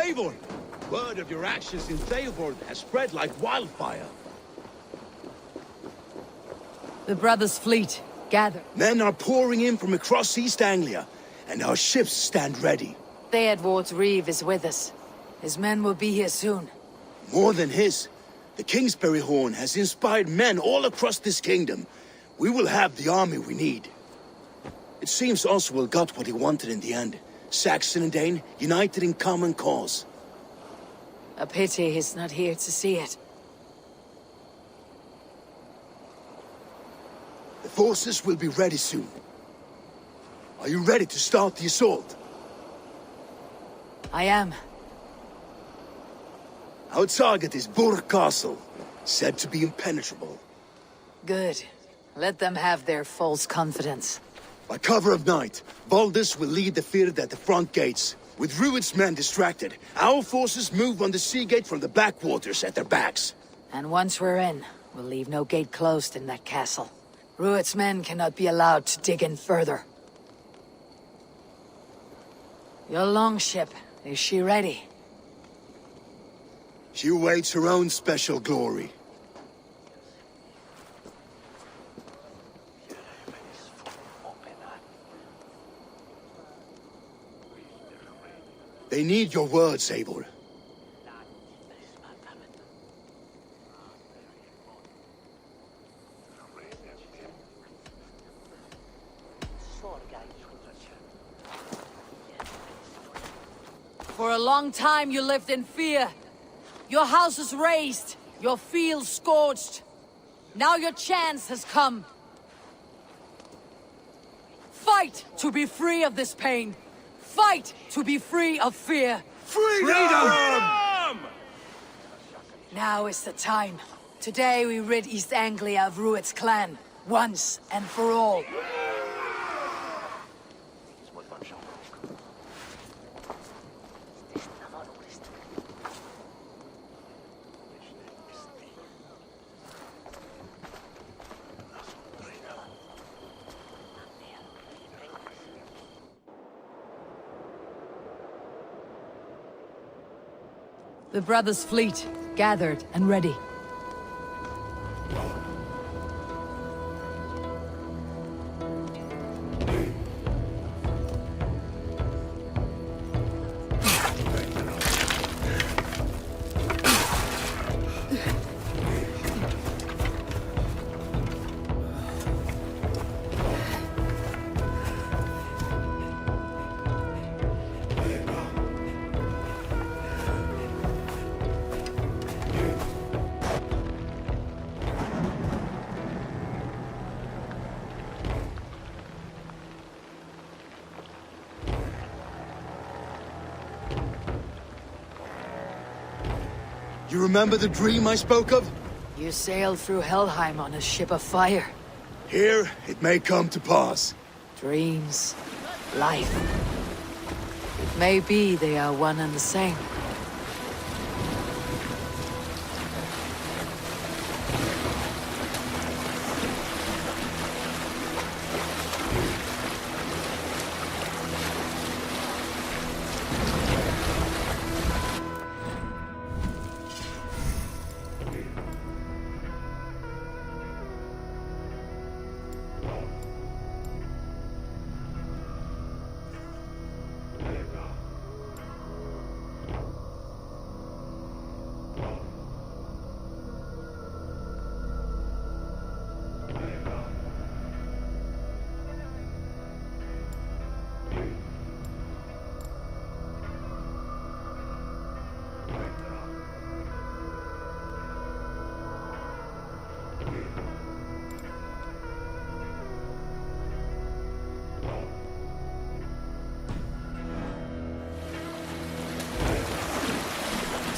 Eivor! Word of your actions in Eivor has spread like wildfire. The brothers' fleet, gather. Men are pouring in from across East Anglia, and our ships stand ready. Eivor Reeve is with us. His men will be here soon. More than his, the Kingsbury Horn has inspired men all across this kingdom. We will have the army we need. It seems Oswald got what he wanted in the end. Saxon and Dane, united in common cause. A pity he's not here to see it. The forces will be ready soon. Are you ready to start the assault? I am. Our target is Burg Castle, said to be impenetrable. Good. Let them have their false confidence. By cover of night, Baldus will lead the field at the front gates. With Rued's men distracted, our forces move on the sea gate from the backwaters at their backs. And once we're in, we'll leave no gate closed in that castle. Rued's men cannot be allowed to dig in further. Your longship, is she ready? She awaits her own special glory. They need your words, Eivor. For a long time you lived in fear. Your houses razed, your fields scorched. Now your chance has come. Fight to be free of this pain. Fight to be free of fear. Freedom! Now is the time. Today we rid East Anglia of Rued's clan, once and for all. The brothers' fleet, gathered and ready. You remember the dream I spoke of? You sailed through Helheim on a ship of fire. Here, it may come to pass. Dreams, life. It may be they are one and the same.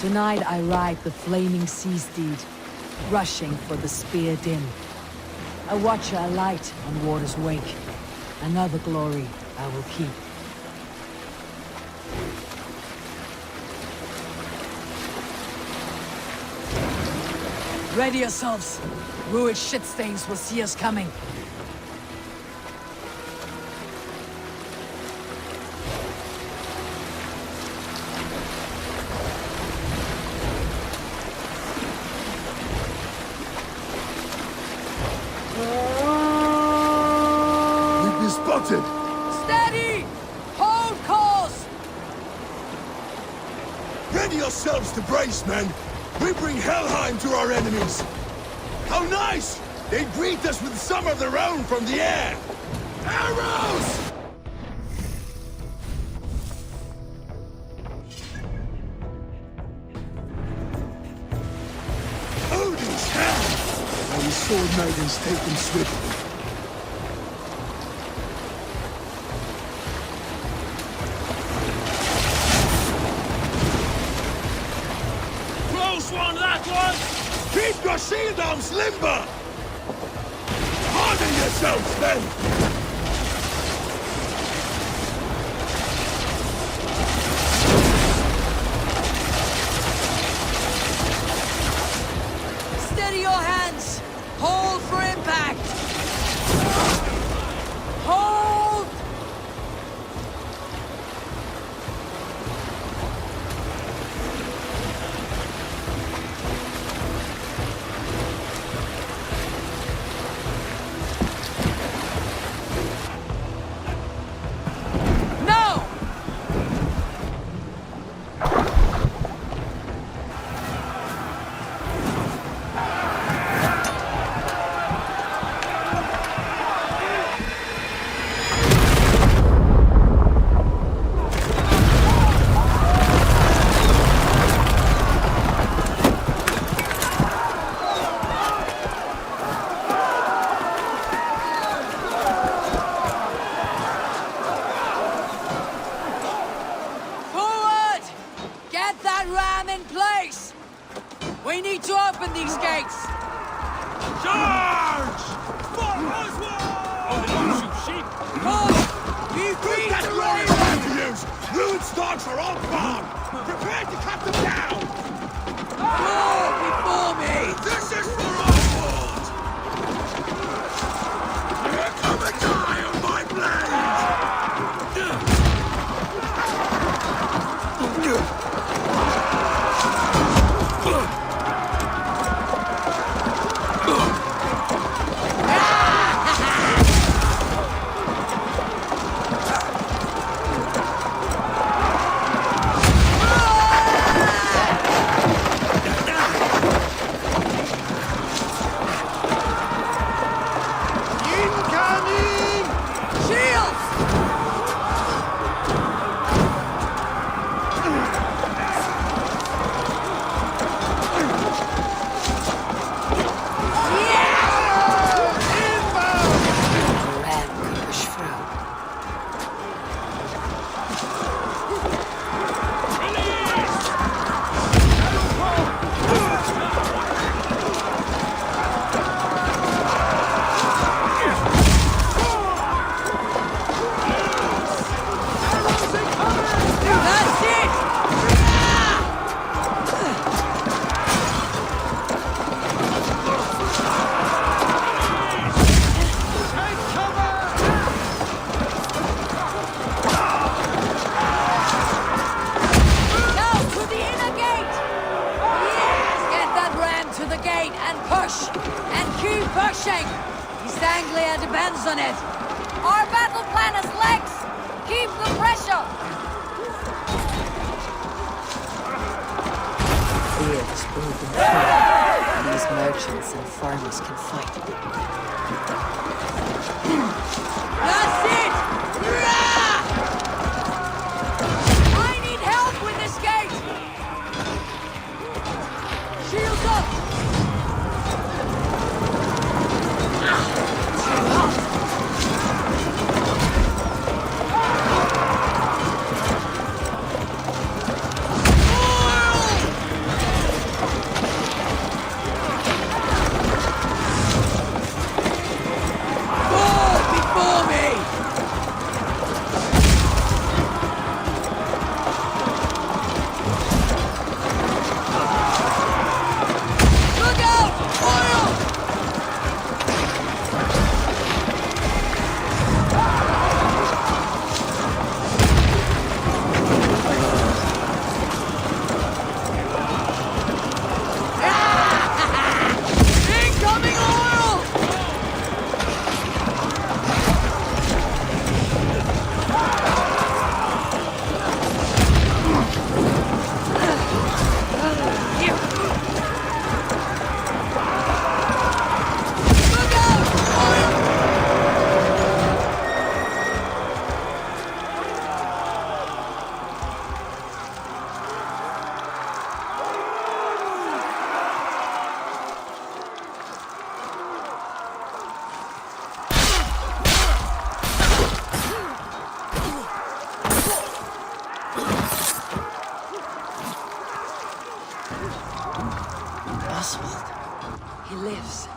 Tonight I ride the flaming sea steed, rushing for the spear dim. A watcher alight on water's wake. Another glory I will keep. Ready yourselves. Ruined shitstains will see us coming. We've been spotted! Steady! Hold course! Ready yourselves to brace, men! We bring Helheim to our enemies! How nice! They greet us with some of their own from the air! Arrows! Odin's hand! Our sword maidens take them swiftly. Keep your shield arms limber! Harden yourselves, men! Steady your hands! Hold for impact! Hold! We need to open these gates! Charge! For Oswald! Oh, they don't shoot sheep! Push! You beat That the glory raven! time to use! Ruined stocks are all gone! Prepare to cut them down! Move before me! This is for Oswald! Come and die on my Depends on it. Our battle plan is legs. Keep the pressure. Fear is broken through. These merchants and farmers can fight. That's it! Rah! I need help with this gate! Shields up! lives.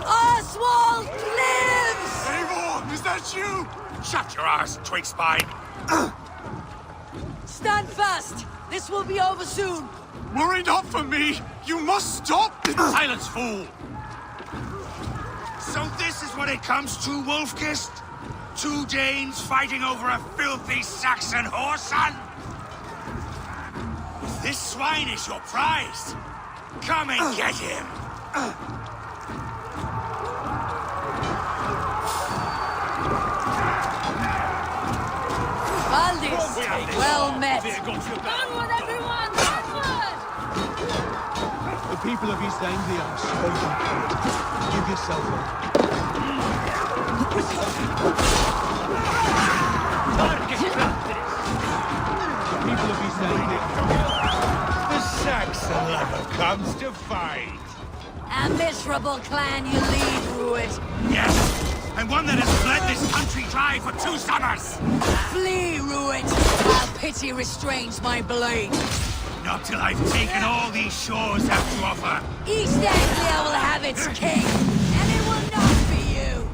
Oswald lives! Eivor, is that you? Shut your arse, twig spine. Stand fast! This will be over soon! Worry not for me! You must stop! Silence, fool! So this is what it comes to, Wolfkist? Two Danes fighting over a filthy Saxon whoreson? If this swine is your prize, come and get him! Valdis, well met! Onward, everyone! Onward! The people of East Anglia are spoken. Give yourself up. The people of East Anglia. The Saxon lover comes to fight. A miserable clan you lead, Ruit. Yes, and one that has fled this country dry for 2 summers. Flee, Ruit, while pity restrains my blade. Not till I've taken all these shores have to offer. East Anglia will have its king, and it will not be you.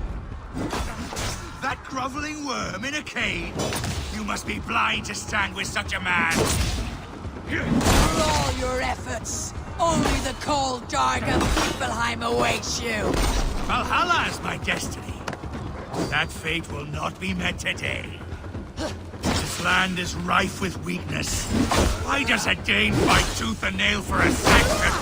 That groveling worm in a cage. You must be blind to stand with such a man. For all your efforts, only the cold dark of Niflheim awaits you. Valhalla is my destiny. That fate will not be met today. This land is rife with weakness. Why does a Dane fight tooth and nail for a Saxon?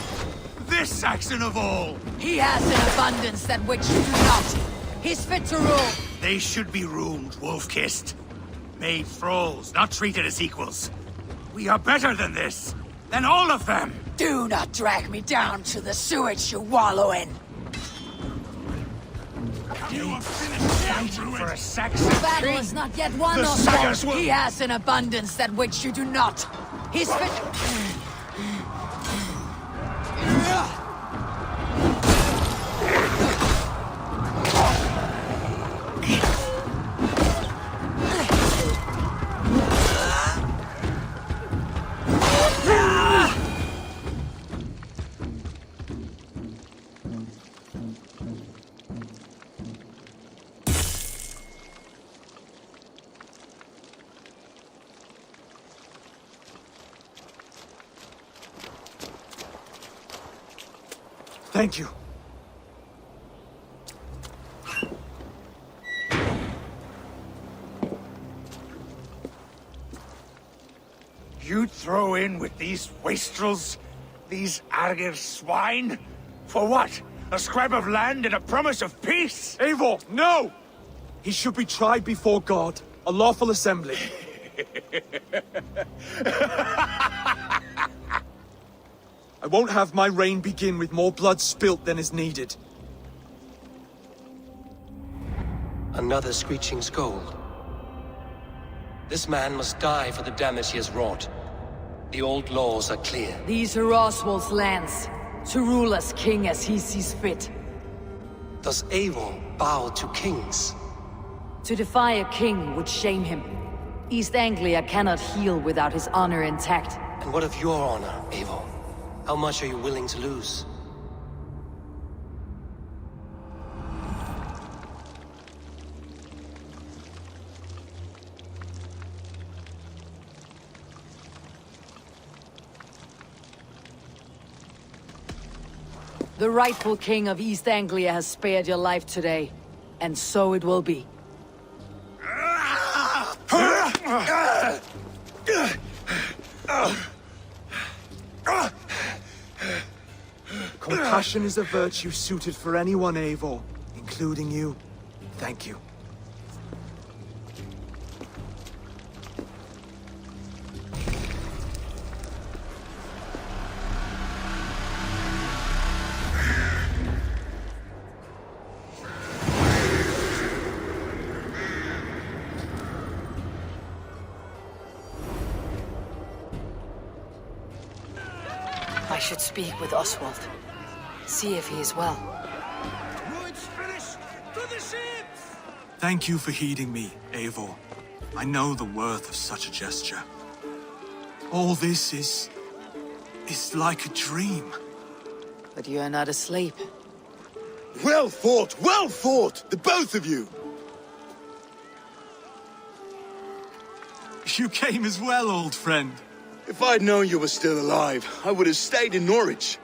This Saxon of all! He has an abundance that which you do not. He's fit to rule. They should be ruled, wolf-kissed. Made thralls, not treated as equals. We are better than this. Than all of them! Do not drag me down to the sewage you wallow in. You are finished fighting for a Saxon The battle king. is not yet won, The sagas Oswald. will- He has an abundance that which you do not. He's fit... Thank you. You throw in with these wastrels? These Argir swine? For what? A scrap of land and a promise of peace? Eivor, no! He should be tried before God, a lawful assembly. I won't have my reign begin with more blood spilt than is needed. Another screeching scold. This man must die for the damage he has wrought. The old laws are clear. These are Oswald's lands, to rule as king as he sees fit. Does Eivor bow to kings? To defy a king would shame him. East Anglia cannot heal without his honor intact. And what of your honor, Eivor? How much are you willing to lose? The rightful king of East Anglia has spared your life today, and so it will be. Compassion is a virtue suited for anyone, Eivor, including you. Thank you. I should speak with Oswald. See if he is well. Wood's finished! To the ships! Thank you for heeding me, Eivor. I know the worth of such a gesture. All this is like a dream. but you are not asleep. Well fought, the both of you! You came as well, old friend. If I'd known you were still alive, I would have stayed in Norwich.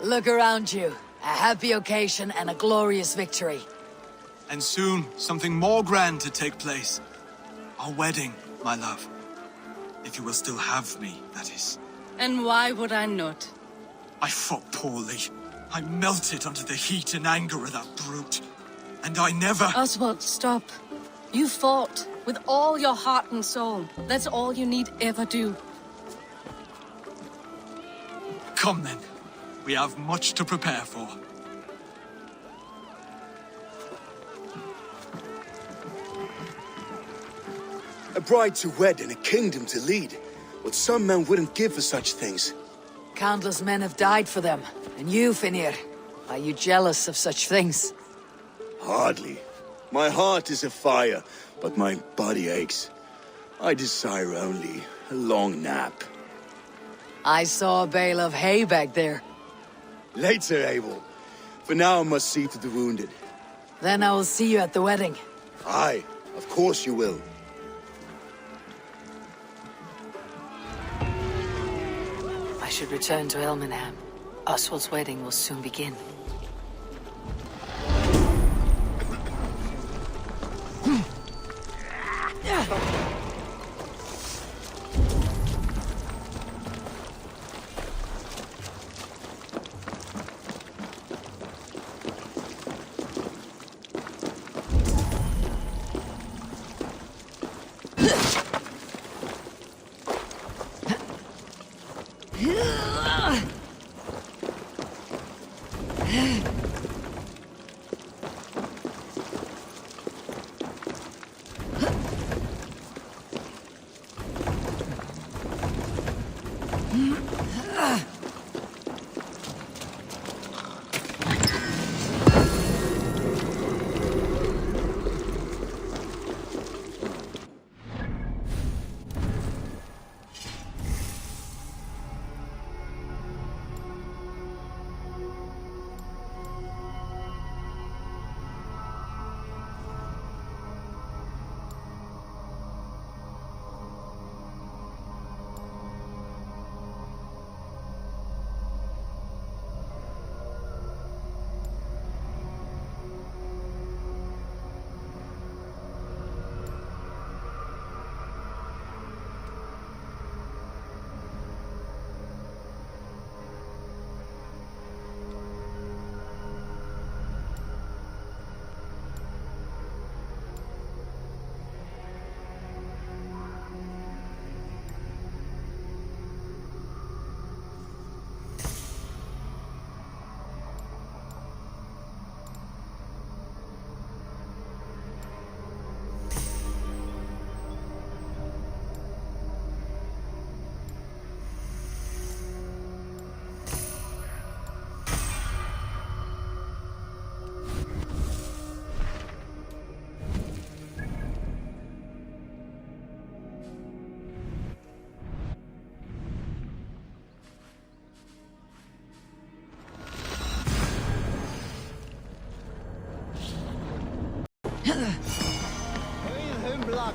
Look around you. A happy occasion and a glorious victory. And soon, something more grand to take place. Our wedding, my love. If you will still have me, that is. And why would I not? I fought poorly. I melted under the heat and anger of that brute. And I never... Oswald, stop. You fought with all your heart and soul. That's all you need ever do. Come then. We have much to prepare for. A bride to wed and a kingdom to lead. What some men wouldn't give for such things. Countless men have died for them. And you, Finnir, are you jealous of such things? Hardly. My heart is afire, but my body aches. I desire only a long nap. I saw a bale of hay back there. Later, Eivor. For now, I must see to the wounded. Then I will see you at the wedding. Aye, of course you will. I should return to Elmenham. Oswald's wedding will soon begin.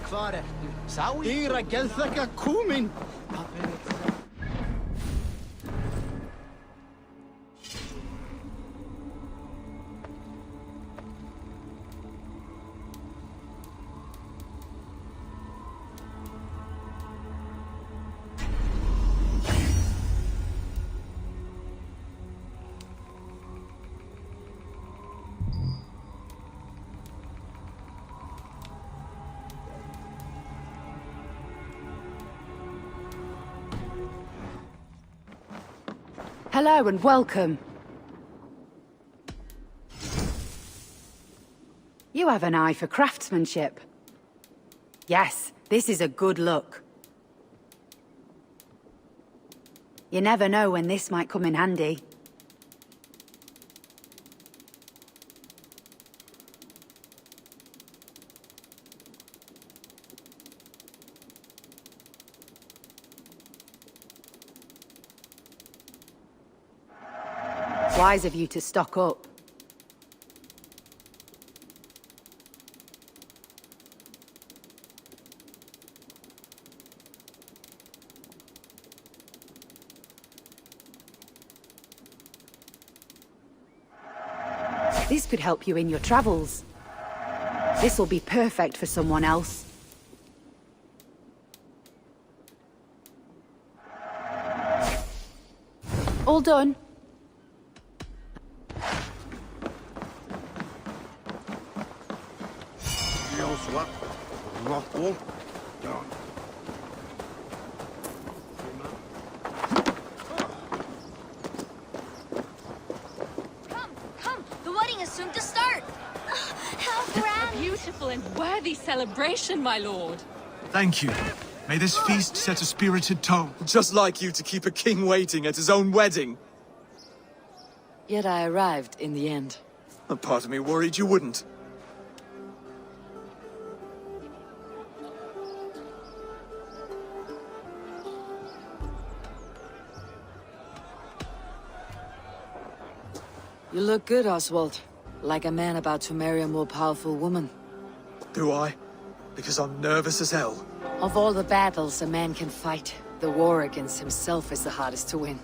Fare. Ira gelthaka kumin. Hello and welcome. You have an eye for craftsmanship. Yes, this is a good look. You never know when this might come in handy. Wise of you to stock up. This could help you in your travels. This will be perfect for someone else. All done. Come! The wedding is soon to start! How grand! Beautiful and worthy celebration, my lord. Thank you. May this feast set a spirited tone. Just like you to keep a king waiting at his own wedding. Yet I arrived in the end. A part of me worried you wouldn't. You look good, Oswald. Like a man about to marry a more powerful woman. Do I? Because I'm nervous as hell. Of all the battles a man can fight, the war against himself is the hardest to win.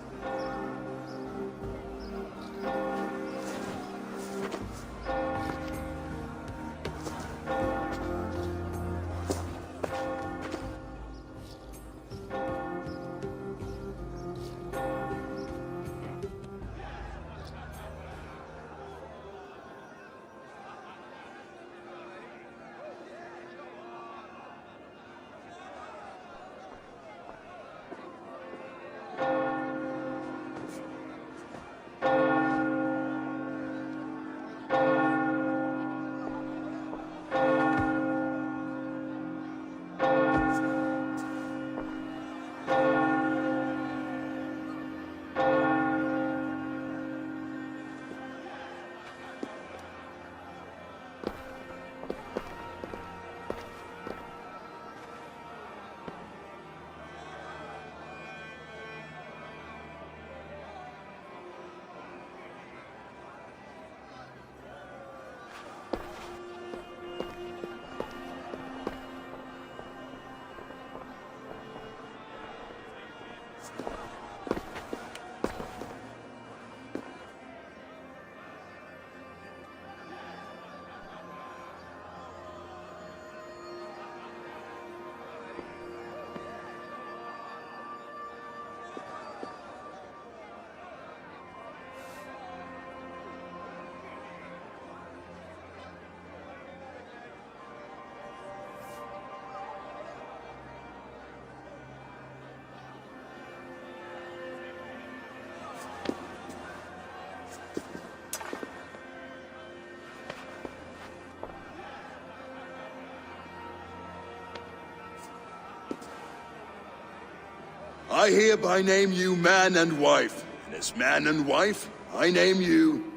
I hereby name you man and wife, and as man and wife, I name you...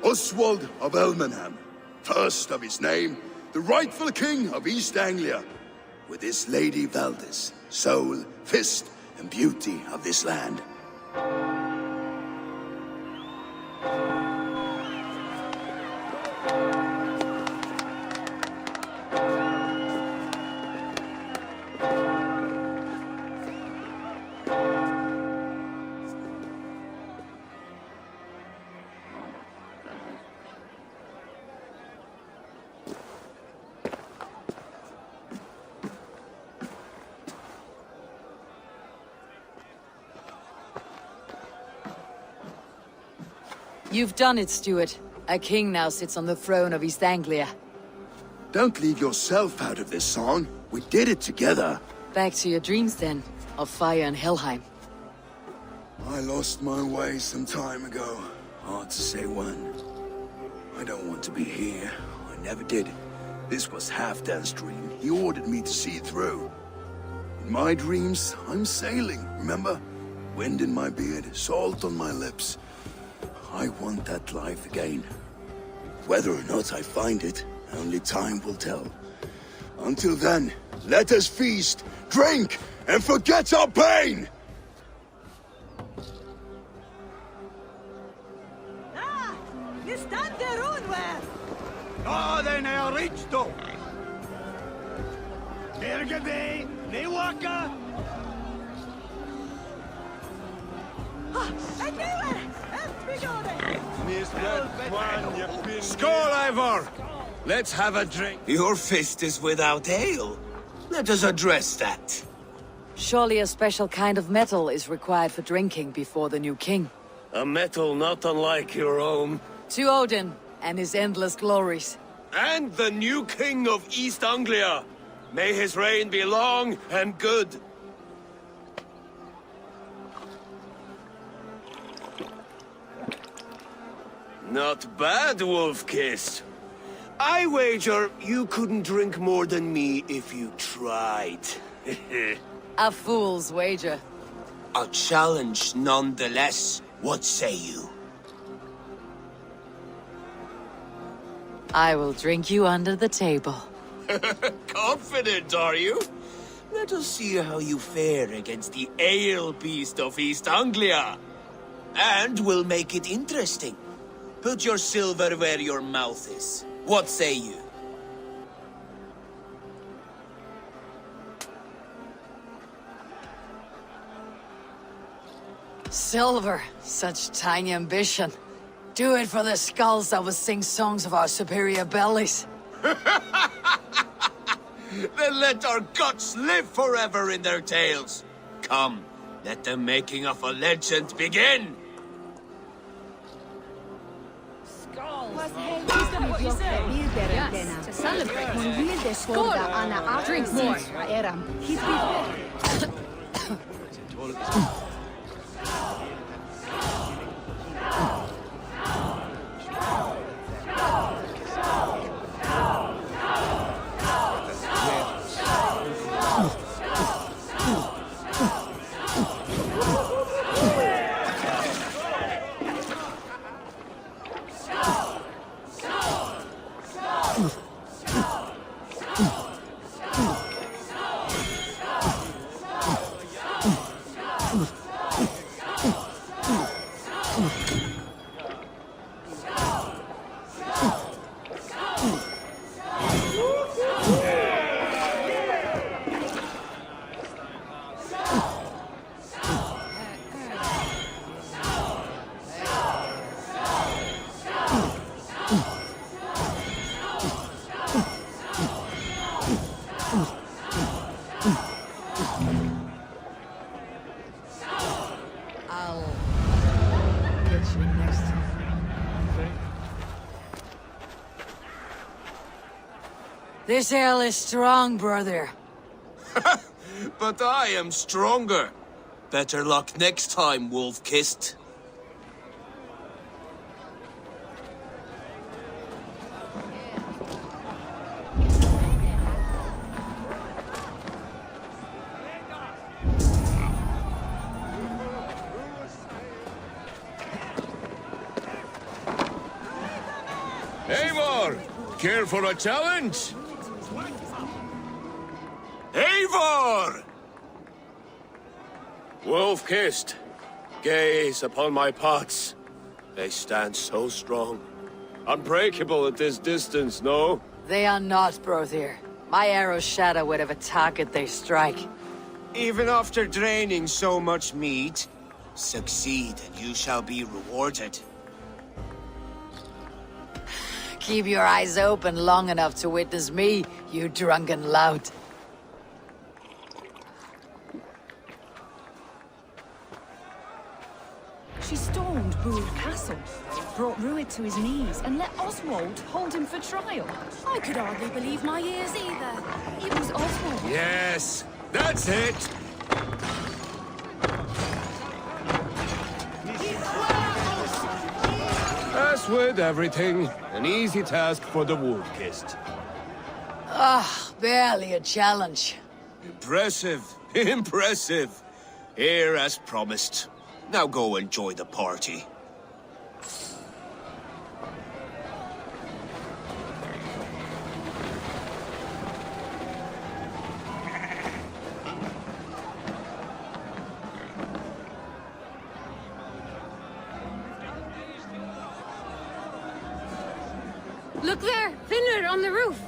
Oswald of Elmenham, first of his name, the rightful king of East Anglia, with this Lady Valdis, soul, fist, and beauty of this land. You've done it, Stuart. A king now sits on the throne of East Anglia. Don't leave yourself out of this song. We did it together. Back to your dreams then, of fire and Helheim. I lost my way some time ago. Hard to say when. I don't want to be here. I never did. This was Halfdan's dream. He ordered me to see it through. In my dreams, I'm sailing, remember? Wind in my beard, salt on my lips. I want that life again. Whether or not I find it, only time will tell. Until then, let us feast, drink, and forget our pain! Ja, den är rich då! Ergebe, ne waka! Skål, Eivor! Let's have a drink. Your fist is without ale. Let us address that. Surely a special kind of metal is required for drinking before the new king. A metal not unlike your own. To Odin and his endless glories. And the new king of East Anglia. May his reign be long and good. Not bad, Wolf-Kissed. I wager you couldn't drink more than me if you tried. A fool's wager. A challenge nonetheless. What say you? I will drink you under the table. Confident, are you? Let us see how you fare against the ale beast of East Anglia. And we'll make it interesting. Put your silver where your mouth is. What say you? Silver, such tiny ambition. Do it for the skulls that will sing songs of our superior bellies. Then let our guts live forever in their tails. Come, let the making of a legend begin. Drink more. This ale is strong, brother. But I am stronger. Better luck next time, Wolf-Kissed. Eivor! Care for a challenge? Eivor! Wolf-Kissed, gaze upon my pots. They stand so strong. Unbreakable at this distance, no? They are not, Brother. My arrows shatter whatever target they strike. Even after draining so much meat, succeed and you shall be rewarded. Keep your eyes open long enough to witness me, you drunken lout. She stormed Boole Castle, brought Rued to his knees, and let Oswald hold him for trial. I could hardly believe my ears either. It was Oswald. Yes, that's it! As with everything, an easy task for the Wolf-Kissed. Ah, barely a challenge. Impressive, impressive. Here as promised. Now go enjoy the party. on the roof.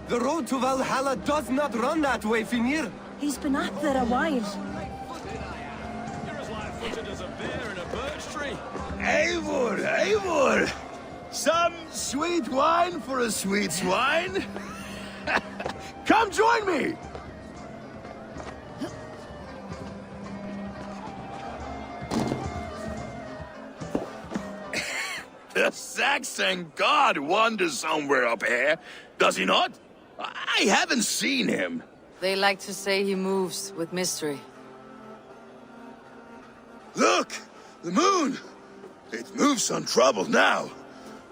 The road to Valhalla does not run that way, Finir. He's been up there a while. You're as light-footed as a bear in a birch tree. Eivor, Eivor! Some sweet wine for a sweet swine? Come join me! The Saxon god wanders somewhere up here, does he not? I haven't seen him. They like to say he moves with mystery. Look! The moon! It moves untroubled now.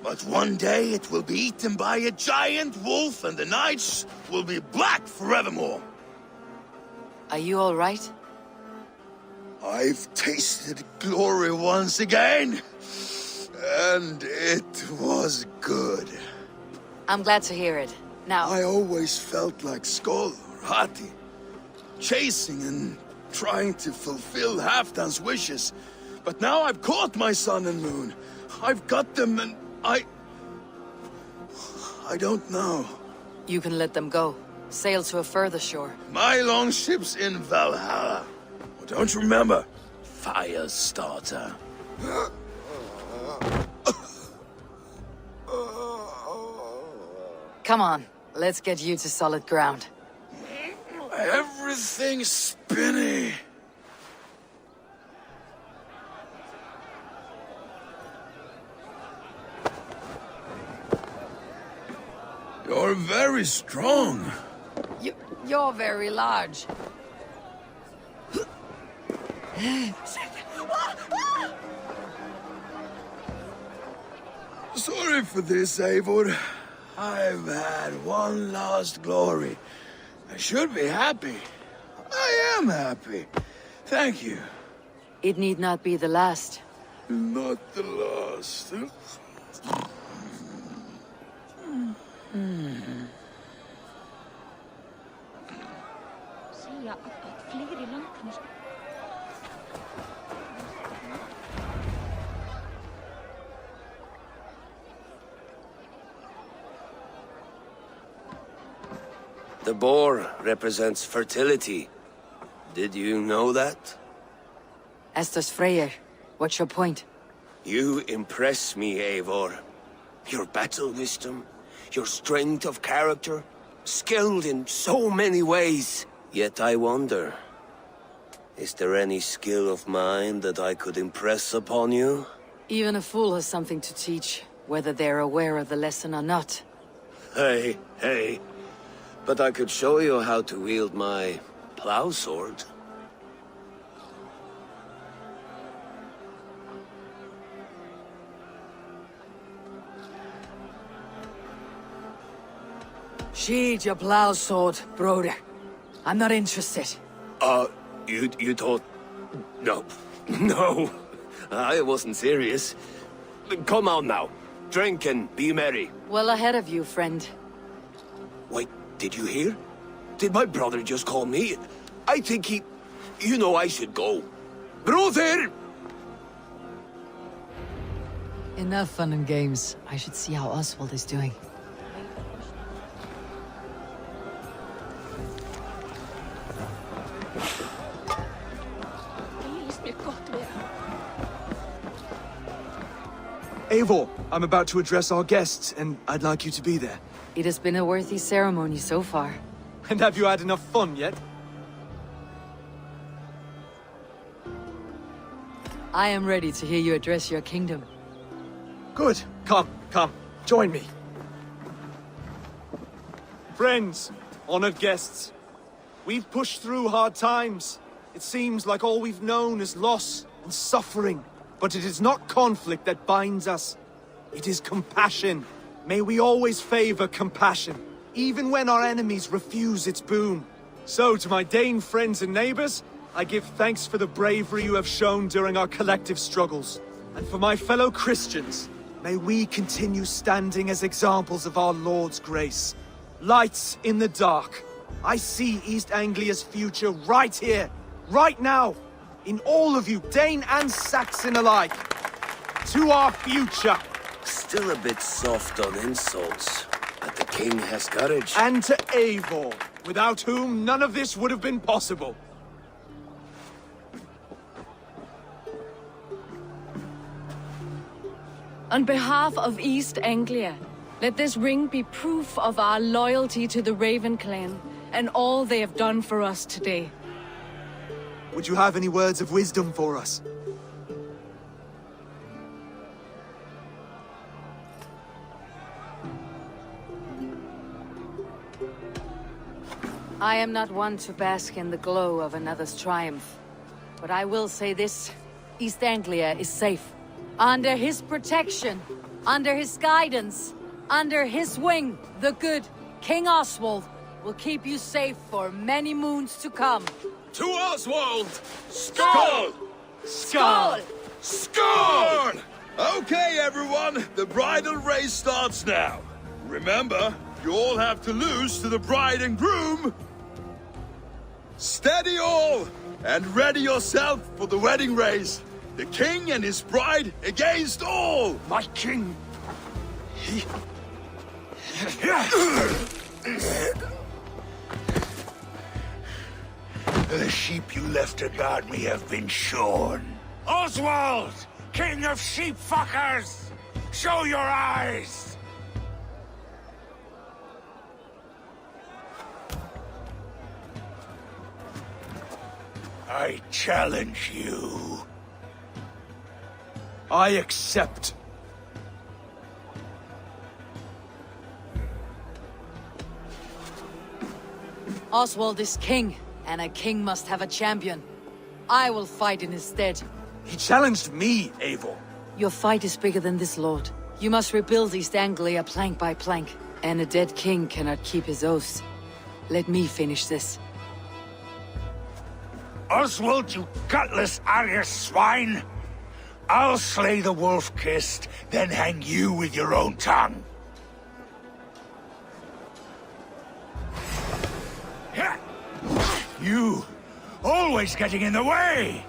But one day it will be eaten by a giant wolf and the nights will be black forevermore. Are you all right? I've tasted glory once again. And it was good. I'm glad to hear it. Now... I always felt like Skoll or Hati. Chasing and trying to fulfill Halfdan's wishes. But now I've caught my sun and moon. I've got them and I don't know. You can let them go. Sail to a further shore. My longship's in Valhalla. Well, don't you remember? Firestarter. Come on, let's get you to solid ground. Everything's spinny. You're very strong. You're very large. Sorry for this, Eivor. I've had one last glory. I should be happy. I am happy. Thank you. It need not be the last. Not the last. The boar represents fertility. Did you know that? As does Freyr. What's your point? You impress me, Eivor. Your battle wisdom, your strength of character, skilled in so many ways. Yet I wonder, is there any skill of mine that I could impress upon you? Even a fool has something to teach, whether they're aware of the lesson or not. Hey. But I could show you how to wield my plow sword. Sheathe your plow sword, brother. I'm not interested. You thought... No. No. I wasn't serious. Come on now. Drink and be merry. Well ahead of you, friend. Wait, did you hear? Did my brother just call me? I think he... You know I should go. Brother! Enough fun and games. I should see how Oswald is doing. Eivor, I'm about to address our guests, and I'd like you to be there. It has been a worthy ceremony so far. And have you had enough fun yet? I am ready to hear you address your kingdom. Good. Come. Join me. Friends, honored guests, we've pushed through hard times. It seems like all we've known is loss and suffering. But it is not conflict that binds us. It is compassion. May we always favor compassion, even when our enemies refuse its boon. So, to my Dane friends and neighbors, I give thanks for the bravery you have shown during our collective struggles. And for my fellow Christians, may we continue standing as examples of our Lord's grace. Lights in the dark. I see East Anglia's future right here, right now. In all of you, Dane and Saxon alike. To our future. Still a bit soft on insults. But the king has courage. And to Eivor, without whom none of this would have been possible. On behalf of East Anglia, let this ring be proof of our loyalty to the Raven clan and all they have done for us today. Would you have any words of wisdom for us? I am not one to bask in the glow of another's triumph. But I will say this, East Anglia is safe. Under his protection, under his guidance, under his wing, the good King Oswald will keep you safe for many moons to come. To Oswald! Skull! Skull! Skull! Okay, everyone, the bridal race starts now. Remember, you all have to lose to the bride and groom. Steady all, and ready yourself for the wedding race. The king and his bride against all! My king! The sheep you left to guard me have been shorn. Oswald! King of sheep fuckers! Show your eyes! I challenge you. I accept. Oswald is king, and a king must have a champion. I will fight in his stead. He challenged me, Eivor. Your fight is bigger than this, Lord. You must rebuild East Anglia plank by plank, and a dead king cannot keep his oaths. Let me finish this. Oswald, you gutless Arya swine! I'll slay the wolf-kissed, then hang you with your own tongue. You, always getting in the way!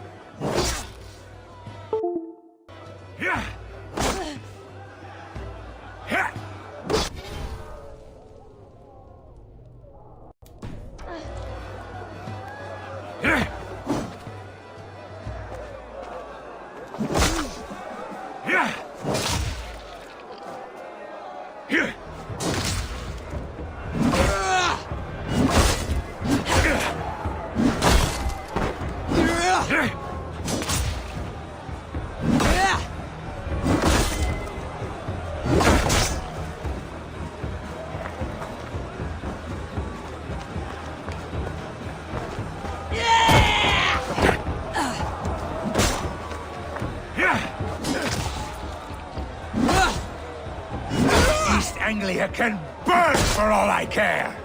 East Anglia can burn for all I care!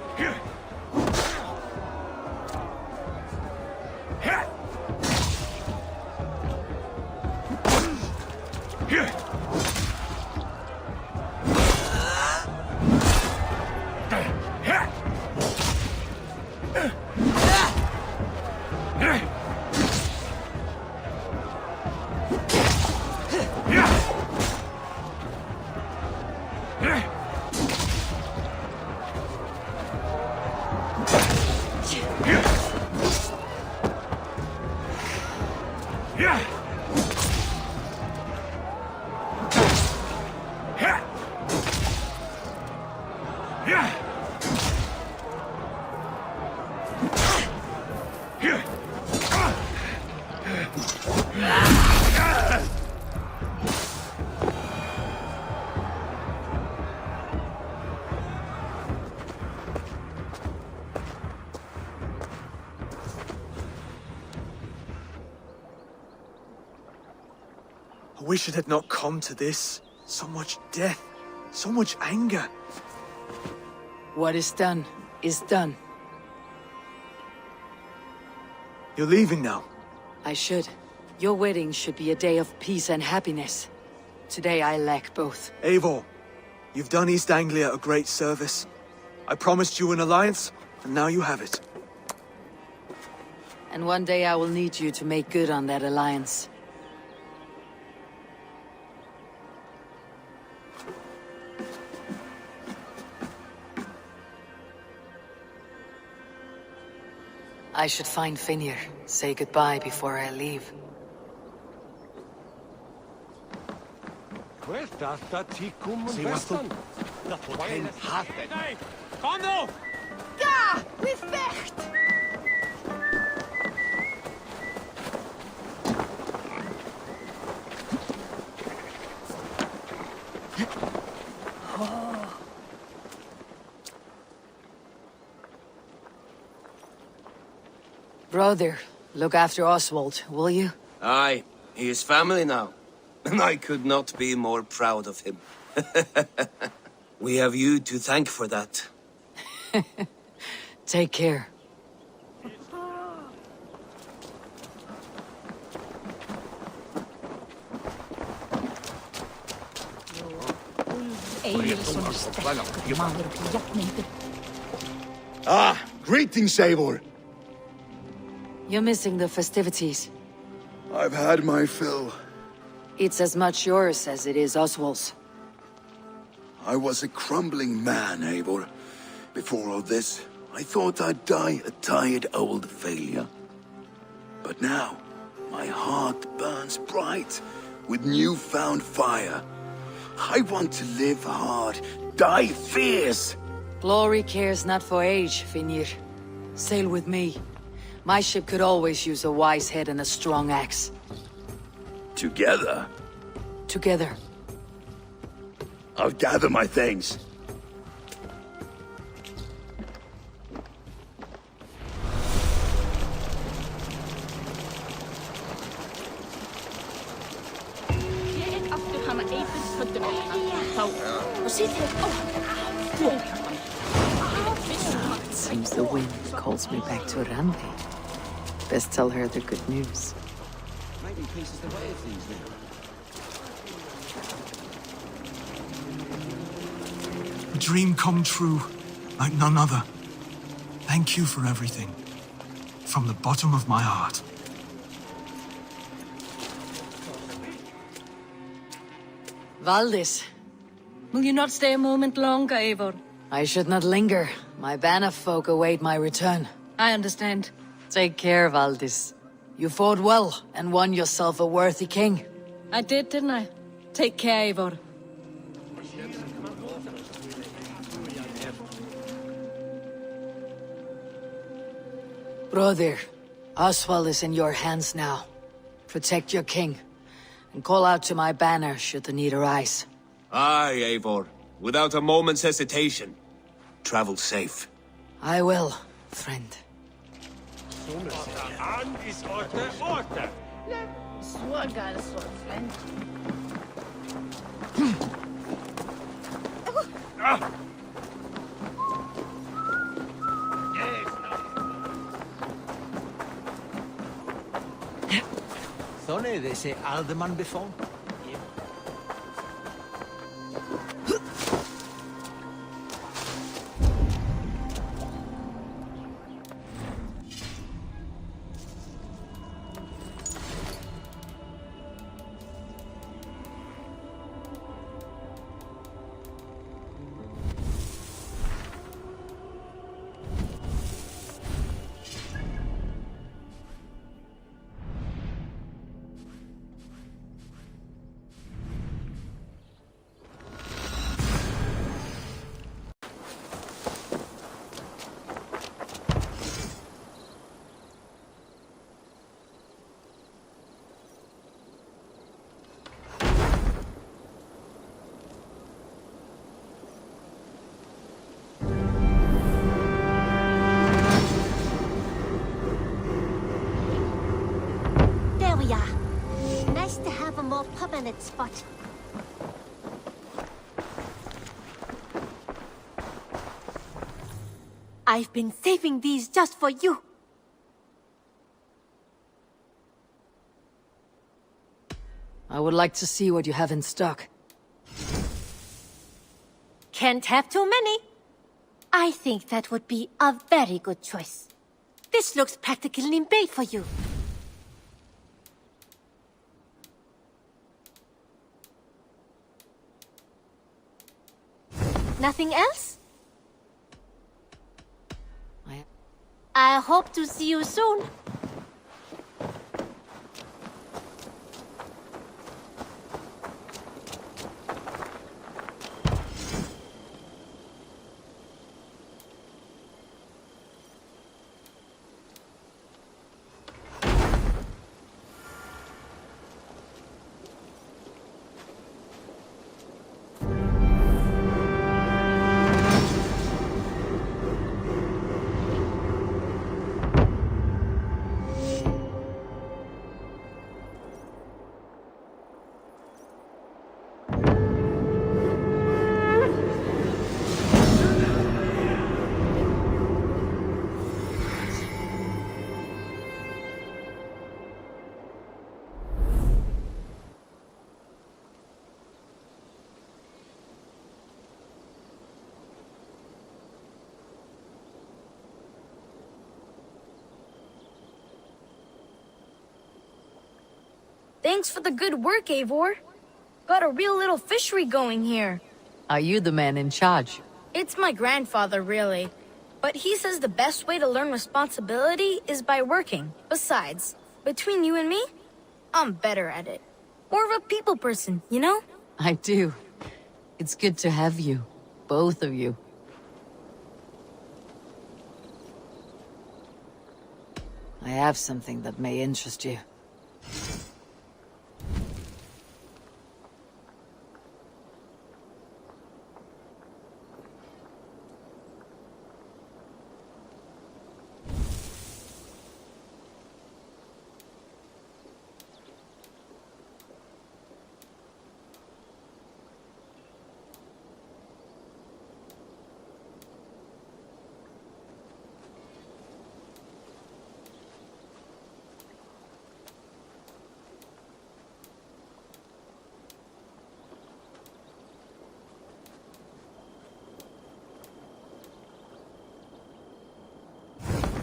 I wish it had not come to this. So much death, so much anger. What is done, is done. You're leaving now. I should. Your wedding should be a day of peace and happiness. Today I lack both. Eivor, you've done East Anglia a great service. I promised you an alliance, and now you have it. And one day I will need you to make good on that alliance. I should find Finir, say goodbye before I leave. Well, See what's the... Kom nu! Ja, vi vecht! Brother, look after Oswald, will you? Aye, he is family now. And I could not be more proud of him. We have you to thank for that. Take care. Ah, greetings, Eivor. You're missing the festivities. I've had my fill. It's as much yours as it is Oswald's. I was a crumbling man, Eivor. Before all this, I thought I'd die a tired old failure. But now, my heart burns bright with newfound fire. I want to live hard, die fierce. Glory cares not for age, Finir. Sail with me. My ship could always use a wise head and a strong axe. Together, Together. I'll gather my things. Seems the wind calls me back to Randi. Best tell her the good news. A dream come true, like none other. Thank you for everything. From the bottom of my heart. Valdis, Will you not stay a moment longer, Eivor? I should not linger. My banner folk await my return. I understand. Take care, Valdis. You fought well and won yourself a worthy king. I did, didn't I? Take care, Eivor. Brother, Oswald is in your hands now. Protect your king, and call out to my banner should the need arise. Aye, Eivor. Without a moment's hesitation. Travel safe. I will, friend. Sonne disse alderman before? Permanent spot. I've been saving these just for you. I would like to see what you have in stock. Can't have too many. I think that would be a very good choice. This looks practically made for you. Nothing else? I hope to see you soon. Thanks for the good work, Eivor. Got a real little fishery going here. Are you the man in charge? It's my grandfather, really. But he says the best way to learn responsibility is by working. Besides, between you and me, I'm better at it. More of a people person, you know? I do. It's good to have you. Both of you. I have something that may interest you.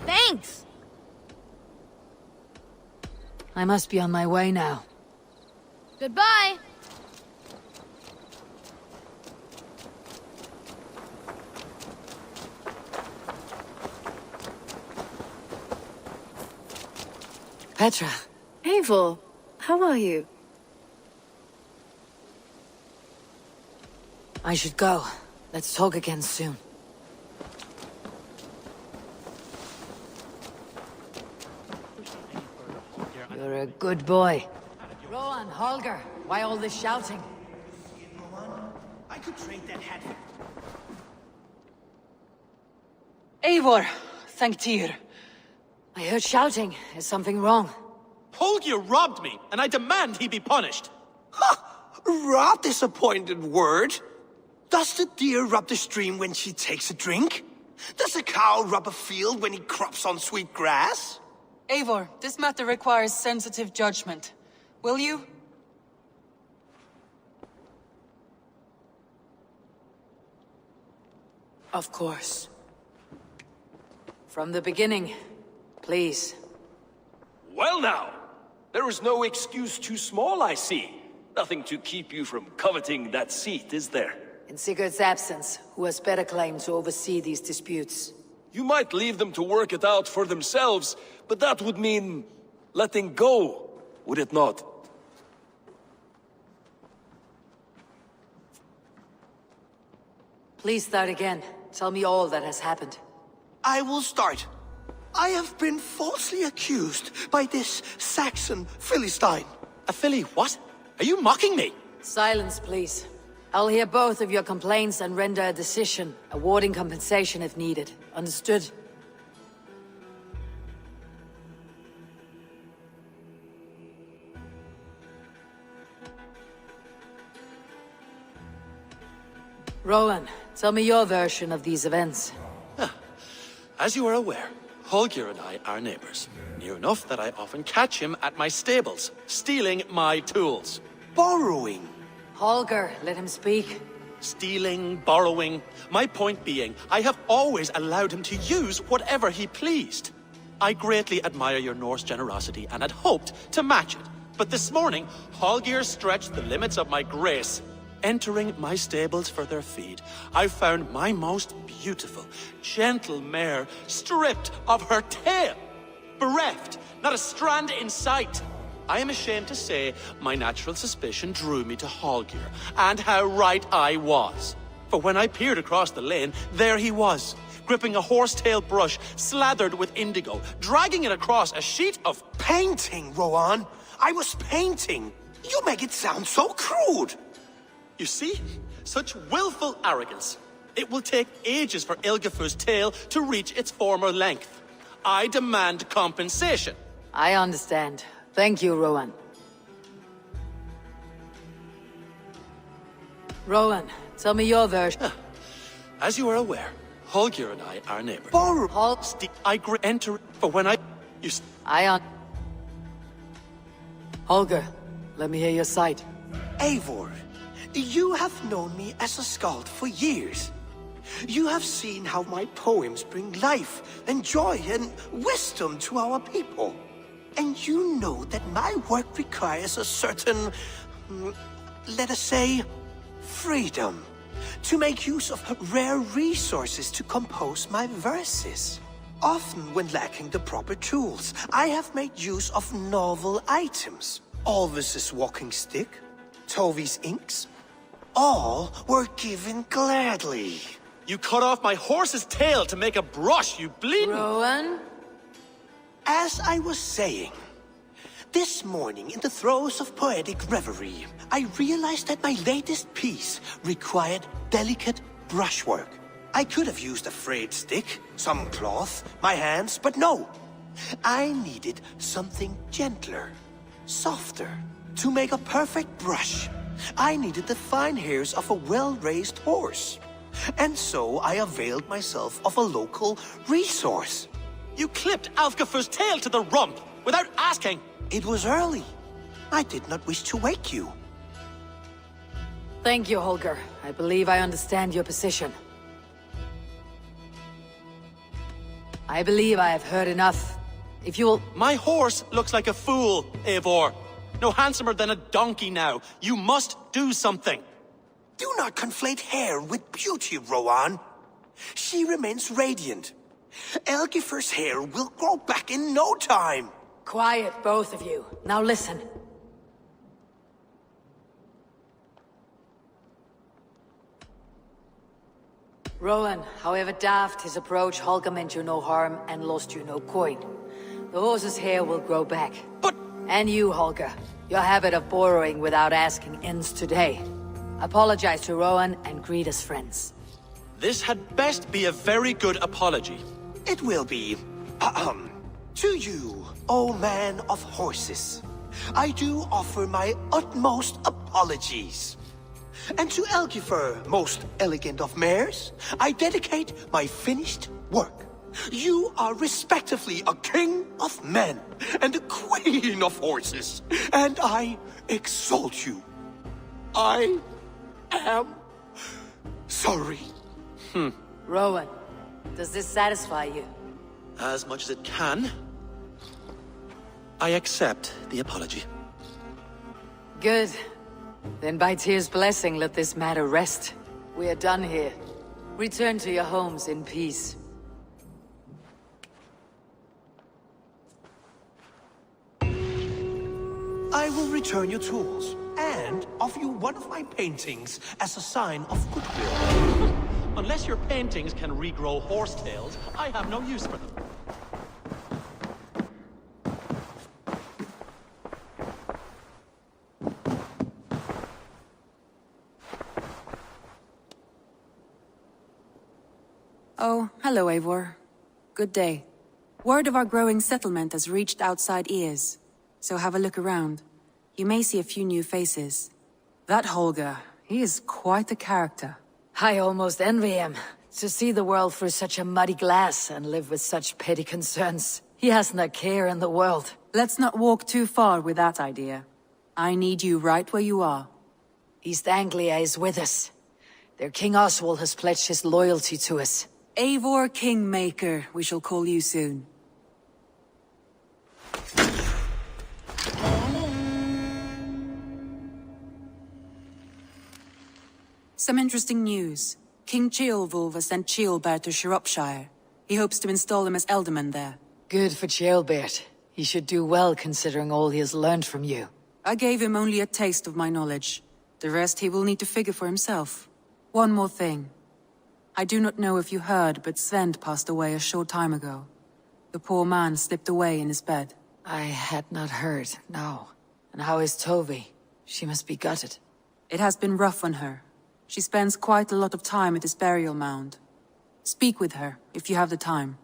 Thanks! I must be on my way now. Goodbye! Petra. Eivor, how are you? I should go. Let's talk again soon. You're a good boy. Rowan, Holger, why all this shouting? I could trade that hat for... Eivor, thank Tyr. I heard shouting. Is something wrong? Holger robbed me, and I demand he be punished. Ha! Right disappointed word. Does the deer rub the stream when she takes a drink? Does a cow rub a field when he crops on sweet grass? Eivor, this matter requires sensitive judgment. Will you? Of course. From the beginning, please. Well now, there is no excuse too small, I see. Nothing to keep you from coveting that seat, is there? In Sigurd's absence, who has better claim to oversee these disputes? You might leave them to work it out for themselves, but that would mean letting go, would it not? Please start again. Tell me all that has happened. I will start. I have been falsely accused by this Saxon Philistine. A Philly what? Are you mocking me? Silence, please. I'll hear both of your complaints and render a decision, awarding compensation if needed. Understood? Rowan, tell me your version of these events. As you are aware, Holger and I are neighbors. Near enough that I often catch him at my stables, stealing my tools. Borrowing. Holger, let him speak. Stealing, borrowing. My point being, I have always allowed him to use whatever he pleased. I greatly admire your Norse generosity and had hoped to match it. But this morning, Holger stretched the limits of my grace. Entering my stables for their feed, I found my most beautiful, gentle mare stripped of her tail. Bereft, not a strand in sight. I am ashamed to say my natural suspicion drew me to Hallgeir, and how right I was. For when I peered across the lane, there he was, gripping a horsetail brush slathered with indigo, dragging it across a sheet of painting, Rohan. I was painting. You make it sound so crude. You see? Such willful arrogance. It will take ages for Ilgifu's tail to reach its former length. I demand compensation. I understand. Thank you, Rohan. Rohan, tell me your version. As you are aware, Hallgeir and I are neighbors. Enter for when Holger, let me hear your side. Eivor, you have known me as a skald for years. You have seen how my poems bring life and joy and wisdom to our people. And you know that my work requires a certain, let us say, freedom. To make use of rare resources to compose my verses. Often when lacking the proper tools, I have made use of novel items. Alvis's walking stick, Tovi's inks, all were given gladly. You cut off my horse's tail to make a brush, you bleeding... Rohan? As I was saying, this morning in the throes of poetic reverie, I realized that my latest piece required delicate brushwork. I could have used a frayed stick, some cloth, my hands, but no. I needed something gentler, softer. To make a perfect brush, I needed the fine hairs of a well-raised horse. And so I availed myself of a local resource. You clipped Alfgafu's tail to the rump, without asking. It was early. I did not wish to wake you. Thank you, Holger. I believe I understand your position. I believe I have heard enough. If you will... My horse looks like a fool, Eivor. No handsomer than a donkey now. You must do something. Do not conflate hair with beauty, Rohan. She remains radiant. Elgifer's hair will grow back in no time. Quiet, both of you. Now listen. Rohan, however daft his approach, Holger meant you no harm and lost you no coin. The horse's hair will grow back. But... And you, Holger. Your habit of borrowing without asking ends today. Apologize to Rohan and greet us friends. This had best be a very good apology. It will be. To you, O man of horses, I do offer my utmost apologies. And to Elgifer, most elegant of mares, I dedicate my finished work. You are respectively a king of men and a queen of horses, and I exalt you. I am sorry. Rohan, does this satisfy you? As much as it can. I accept the apology. Good. Then by Tyr's blessing, let this matter rest. We are done here. Return to your homes in peace. I will return your tools, and offer you one of my paintings as a sign of goodwill. Unless your paintings can regrow horsetails, I have no use for them. Oh, hello, Eivor. Good day. Word of our growing settlement has reached outside ears, so have a look around. You may see a few new faces. That Holger, he is quite a character. I almost envy him. To see the world through such a muddy glass and live with such petty concerns. He hasn't a care in the world. Let's not walk too far with that idea. I need you right where you are. East Anglia is with us. Their King Oswald has pledged his loyalty to us. Eivor Kingmaker, we shall call you soon. Some interesting news. King Ceolwulf has sent Ceolbert to Shropshire. He hopes to install him as Elderman there. Good for Ceolbert. He should do well considering all he has learned from you. I gave him only a taste of my knowledge. The rest he will need to figure for himself. One more thing. I do not know if you heard, but Sven passed away a short time ago. The poor man slipped away in his bed. I had not heard, no. And how is Tovi? She must be gutted. It has been rough on her. She spends quite a lot of time at his burial mound. Speak with her, if you have the time.